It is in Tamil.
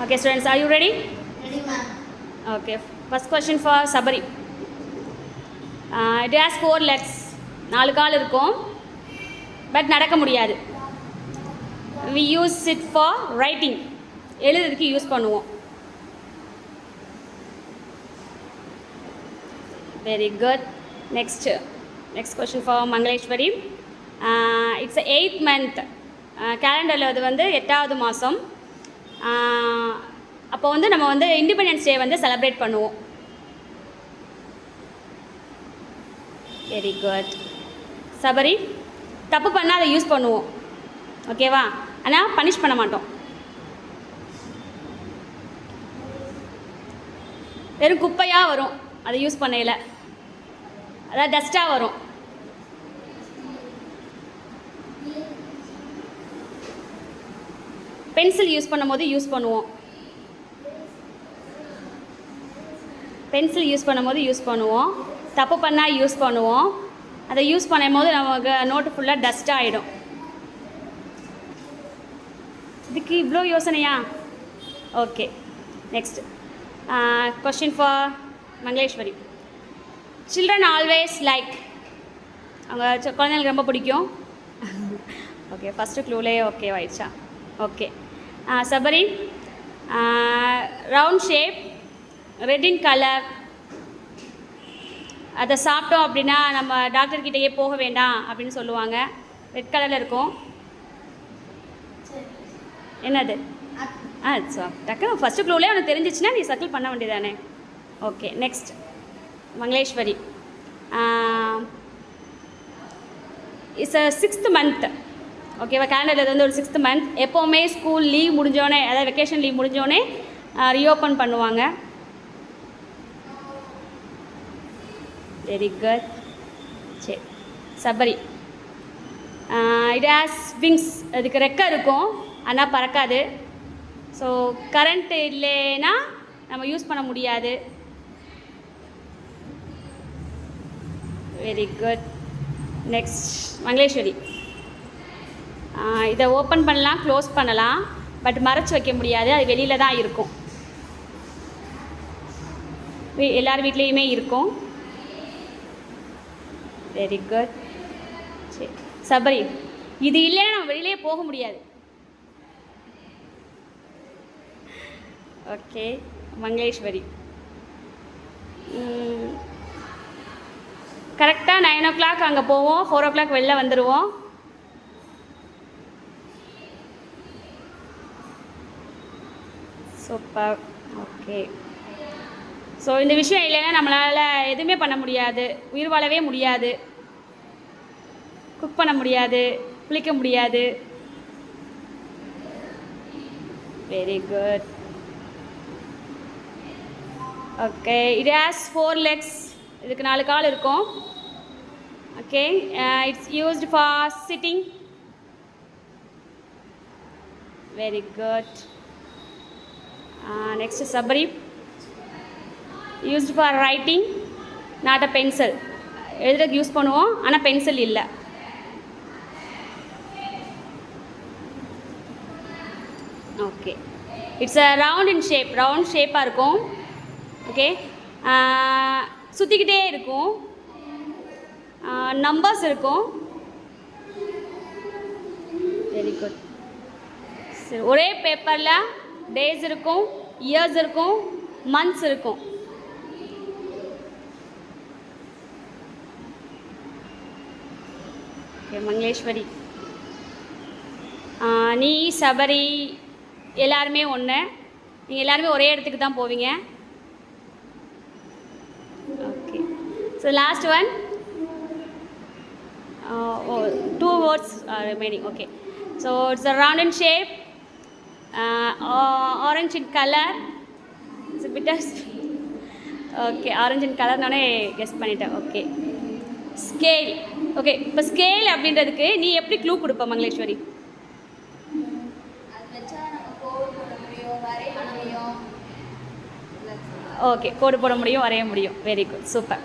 Okay, students, are you ready? Ready, ma'am. Okay, first question for Sabari. It has 4 legs. 4 கால் இருக்கும் பட் நடக்க முடியாது. We use it for writing. எழுதுறதுக்கு யூஸ் பண்ணுவோம். Very good. Next question for Mangaleshwari. It's the 8th month. கேலண்டரில் அது வந்து 8வது மாதம். அப்போ வந்து நம்ம வந்து இண்டிபெண்டன்ஸ் டே வந்து செலிப்ரேட் பண்ணுவோம். Very good. சபரி, தப்பு பண்ணால் அதை யூஸ் பண்ணுவோம், ஓகேவா? ஆனால் பனிஷ் பண்ண மாட்டோம். வெறும் குப்பையாக வரும் அதை யூஸ் பண்ணையில், அதாவது டஸ்ட்டாக வரும். பென்சில் யூஸ் பண்ணும்போது யூஸ் பண்ணுவோம். பென்சில் யூஸ் பண்ணும்போது யூஸ் பண்ணுவோம். தப்பு பண்ணால் யூஸ் பண்ணுவோம். அதை யூஸ் பண்ணும்போது நமக்கு நோட்டு ஃபுல்லாக டஸ்ட் ஆகிடும். இதுக்கு இவ்வளோ யோசனையா? Okay, next question for Mangaleswari. Children always like, அவங்க குழந்தைங்களுக்கு ரொம்ப பிடிக்கும். ஓகே, ஃபஸ்ட்டு க்ளூலே ஓகே ஆயிடுச்சா? Okay. Sabari, round shape, red in colour. அதை சாப்பிட்டோம் அப்படின்னா நம்ம டாக்டர்கிட்டயே போக வேண்டாம் அப்படின்னு சொல்லுவாங்க. ரெட் கலரில் இருக்கும். என்னது? டக்குனு ஃபஸ்ட்டு க்ளூலே உனக்கு தெரிஞ்சிச்சுன்னா நீ சர்க்கிள் பண்ண வேண்டியதானே? Okay, next Mangaleswari. It's 6th month. ஓகேவா? கேலண்டரில் வந்து ஒரு 6th month. எப்போவுமே ஸ்கூல் லீவ் முடிஞ்சோடனே, அதாவது வெக்கேஷன் லீவ் முடிஞ்சோடனே ரீஓப்பன் பண்ணுவாங்க. Very good. சரி, சபரி. It has wings. அதுக்கு ரெக்கை இருக்கும் ஆனால் பறக்காது. ஸோ கரண்ட் இல்லைன்னா நம்ம யூஸ் பண்ண முடியாது. Very good. நெக்ஸ்ட் மங்களேஸ்வரி. இதை ஓப்பன் பண்ணலாம், க்ளோஸ் பண்ணலாம், பட் மறைச்சி வைக்க முடியாது. அது வெளியில் தான் இருக்கும். எல்லார் வீட்லேயுமே இருக்கும். Very good. சரி சபரி, இது இல்லைன்னா நம்ம வெளியிலே போக முடியாது. ஓகே, மங்களேஸ்வரி. கரெக்டாக 9 o'clock அங்கே போவோம், 4 o'clock வெளில வந்துடுவோம். சூப்பர். ஓகே. ஸோ இந்த விஷயம் இல்லைன்னா நம்மளால் எதுவுமே பண்ண முடியாது. உயிர் வாழவே முடியாது, குக் பண்ண முடியாது, குளிக்க முடியாது. Very good. Okay, it has 4 legs. இதுக்கு 4 கால் இருக்கும். Okay, it's used for sitting. Very good. Next Sabari. Used for writing, not a pencil. எழுதுறதுக்கு யூஸ் பண்ணுவோம் ஆனால் பென்சில் இல்லை. Okay, it's a round in shape. Round ஷேப்பாக இருக்கும். ஓகே, சுற்றிக்கிட்டே இருக்கும். நம்பர்ஸ் இருக்கும். Very good. சரி, ஒரே பேப்பரில் டேஸ் இருக்கும், இயர்ஸ் இருக்கும், மந்த்ஸ் இருக்கும். ஓகே மங்களேஸ்வரி. நீ சபரி எல்லாருமே ஒன்று. நீங்கள் எல்லாருமே ஒரே இடத்துக்கு தான் போவீங்க. Okay, so last one. 2 words are remaining. Okay, so it's a round in shape, orange in color. It's a bit of okay, orange in color நானே கெஸ் பண்ணிட்டேன். Okay, scale. ஓகே, இப்போ ஸ்கேல் அப்படின்றதுக்கு நீ எப்படி க்ளூ கொடுப்ப மங்களேஸ்வரி? ஓகே, கோடு போட முடியும், வரைய முடியும். Very good, super.